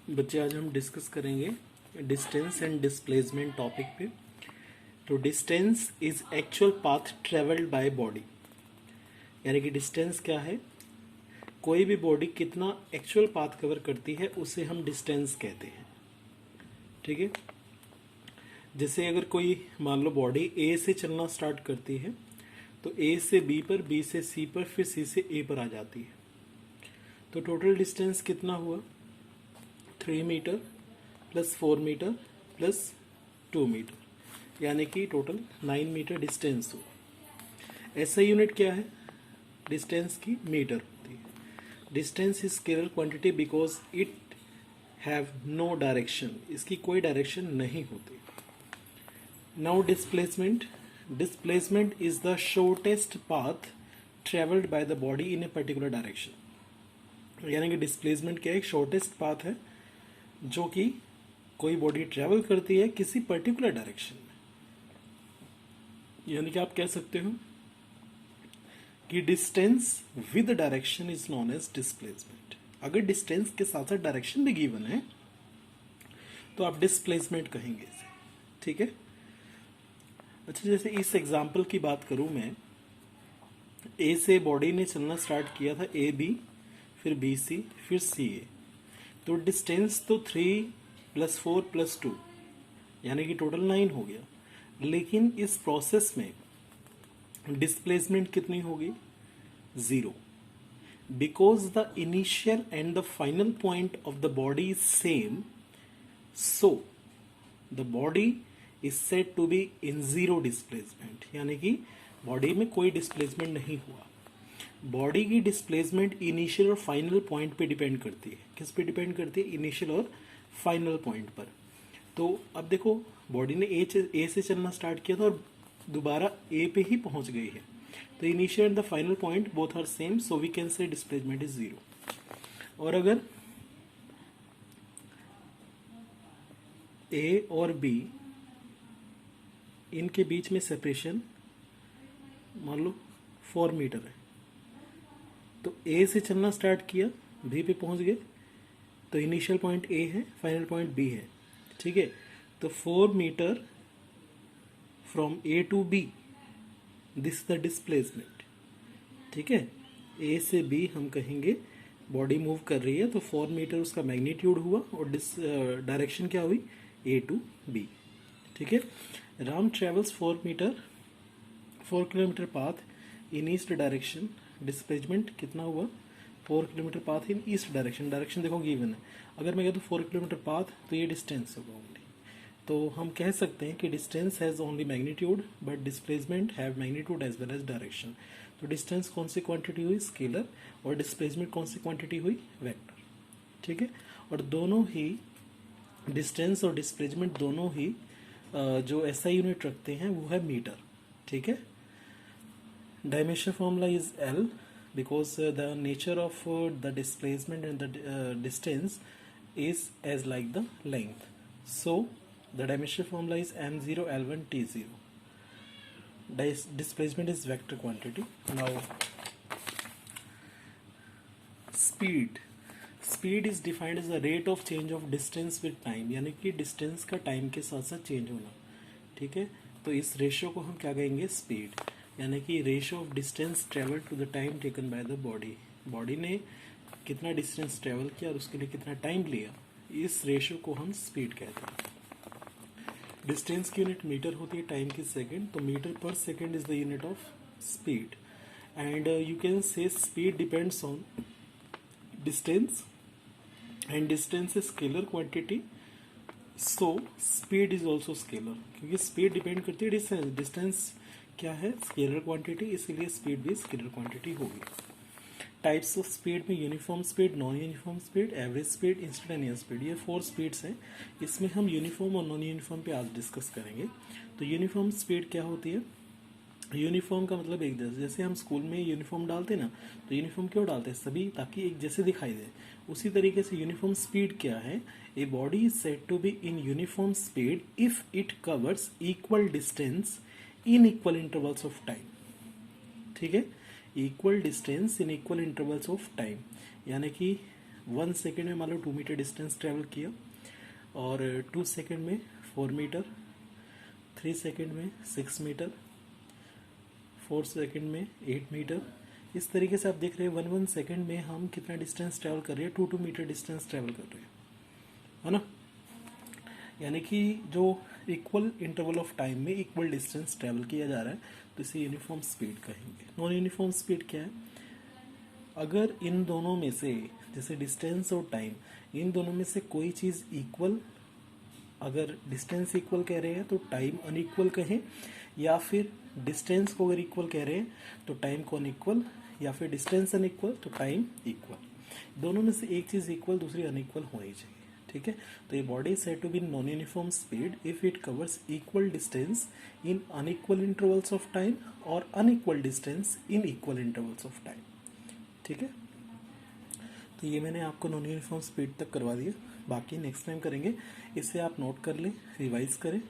बच्चे आज हम डिस्कस करेंगे डिस्टेंस एंड डिस्प्लेसमेंट टॉपिक पे। तो distance is actual path travelled by body, यानी कि डिस्टेंस क्या है, कोई भी बॉडी कितना एक्चुअल पाथ कवर करती है उसे हम डिस्टेंस कहते हैं। ठीक है, जैसे अगर कोई मान लो बॉडी ए से चलना स्टार्ट करती है तो ए से बी पर, बी से सी पर, फिर सी से ए पर आ जाती है, तो टोटल डिस्टेंस कितना हुआ 3 metre plus 4 metre plus 2 metre, यानी कि टोटल 9 मीटर डिस्टेंस हुआ। ऐसा यूनिट क्या है डिस्टेंस की, मीटर होती है। Distance is scalar quantity because it have no direction, इसकी कोई डायरेक्शन नहीं होती। Now displacement, displacement is the shortest path travelled by the body in a particular direction, यानी कि डिस्प्लेसमेंट क्या है, एक शॉर्टेस्ट पाथ है जो कि कोई बॉडी ट्रेवल करती है किसी पर्टिकुलर डायरेक्शन में। यानी कि आप कह सकते हो कि distance with direction is known as displacement. अगर डिस्टेंस के साथ साथ डायरेक्शन भी गिवन है तो आप डिस्प्लेसमेंट कहेंगे इसे। ठीक है, अच्छा जैसे इस एग्जांपल की बात करूं मैं, ए से बॉडी ने चलना स्टार्ट किया था, ए बी, फिर बी सी, फिर सी ए, तो डिस्टेंस तो 3 प्लस 4 प्लस 2 यानी कि टोटल 9 हो गया। लेकिन इस प्रोसेस में डिस्प्लेसमेंट कितनी होगी, 0, because the initial and the final point of the body is same, so the body is said to be in 0 displacement, यानी कि बॉडी में कोई डिस्प्लेसमेंट नहीं हुआ। बॉडी की डिस्प्लेसमेंट इनिशियल और फाइनल पॉइंट पे डिपेंड करती है। किस पे डिपेंड करती है, इनिशियल और फाइनल पॉइंट पर। तो अब देखो बॉडी ने ए से चलना स्टार्ट किया था और दोबारा ए पे ही पहुंच गई है, तो initial and the final point both are same, so we can say displacement is 0। और अगर ए और बी इनके बीच में सेपरेशन मान लो 4 मीटर है, तो ए से चलना स्टार्ट किया, बी पे पहुंच गए, तो इनिशियल पॉइंट ए है, फाइनल पॉइंट बी है। ठीक है, तो 4 metre from A to B, this the displacement. ठीक है, ए से बी हम कहेंगे बॉडी मूव कर रही है, तो 4 मीटर उसका मैग्नीट्यूड हुआ और डायरेक्शन क्या हुई, ए टू बी। ठीक है, Ram travels 4 kilometre path in east direction, displacement कितना हुआ, 4 kilometre path in east direction. Direction देखो गिवन है, अगर मैं कहता हूँ 4 किलोमीटर पाथ तो ये डिस्टेंस होगा ओनली। तो हम कह सकते हैं कि distance has only magnitude but displacement have magnitude as well as direction. तो डिस्टेंस कौन सी क्वांटिटी हुई, स्केलर, और डिस्प्लेसमेंट कौन सी क्वांटिटी हुई, वेक्टर। ठीक है, और दोनों ही डिस्टेंस और डिस्प्लेसमेंट दोनों ही जो ऐसा यूनिट रखते हैं वो है मीटर। ठीक है, dimension formula is L because the nature of the displacement and the distance is as like the length, so the dimension formula is m0 l1 t0. Displacement is vector quantity. Now speed is defined as the rate of change of distance with time, यानी कि distance का time के साथ साथ change होना। ठीक है, तो इस रेशियो को हम क्या कहेंगे, स्पीड, यानी कि ratio of distance travel to the time taken by the body. Body ने कितना डिस्टेंस ट्रेवल किया और उसके लिए कितना टाइम लिया, इस रेशियो को हम स्पीड कहते हैं। डिस्टेंस की यूनिट मीटर होती है, टाइम की सेकंड, तो मीटर पर second is the unit of speed. And you can say speed depends on distance and distance is scalar quantity, so speed is also scalar, क्योंकि speed depend करती है distance. Distance क्या है, scalar quantity, इसीलिए speed भी scalar quantity होगी। Types of speed में uniform speed, non uniform speed, average speed, instantaneous speed, ये 4 स्पीड्स हैं। इसमें हम यूनिफॉर्म और नॉन यूनिफॉर्म पे आज डिस्कस करेंगे। तो यूनिफॉर्म स्पीड क्या होती है, यूनिफॉर्म का मतलब एक जैसे हम स्कूल में यूनिफॉर्म डालते हैं ना, तो यूनिफॉर्म क्यों डालते हैं, सभी ताकि एक जैसे दिखाई दे। उसी तरीके से यूनिफॉर्म स्पीड क्या है, a body is said to be in uniform speed if it covers equal distance in equal intervals of time. ठीक है, equal distance in equal intervals of time, यानी कि 1 सेकेंड में मान लो 2 मीटर डिस्टेंस ट्रेवल किया, और 2 सेकेंड में 4 metre, 3 second में 6 मीटर, 4 सेकेंड में 8 मीटर। इस तरीके से आप देख रहे हैं 1 सेकेंड में हम कितना डिस्टेंस ट्रैवल कर रहे हैं, 2 मीटर डिस्टेंस ट्रैवल कर रहे हैं, है ना। यानी कि जो इक्वल इंटरवल ऑफ टाइम में इक्वल डिस्टेंस ट्रैवल किया जा रहा है, तो इसे यूनिफॉर्म स्पीड कहेंगे। नॉन यूनिफॉर्म स्पीड क्या है? अगर इन दोनों में से, जैसे डिस्टेंस और टाइम, इन दोनों में से कोई चीज़ इक्वल, अगर डिस्टेंस इक्वल कह रहे हैं तो टाइम अनइक्वल कहें, या फिर डिस्टेंस को अगर इक्वल कह रहे हैं तो टाइम को अनइक्वल, या फिर डिस्टेंस अनइक्वल तो टाइम इक्वल। दोनों में से एक चीज़ इक्वल दूसरी अनइक्वल होनी चाहिए, ठीक है। तो ये body is said to be non uniform speed if it covers equal distance in unequal intervals of time और unequal distance in equal intervals of time, ठीक है। तो ये मैंने आपको नॉन यूनिफॉर्म स्पीड तक करवा दिया, बाकी नेक्स्ट टाइम करेंगे। इसे आप नोट कर लें, रिवाइज करें।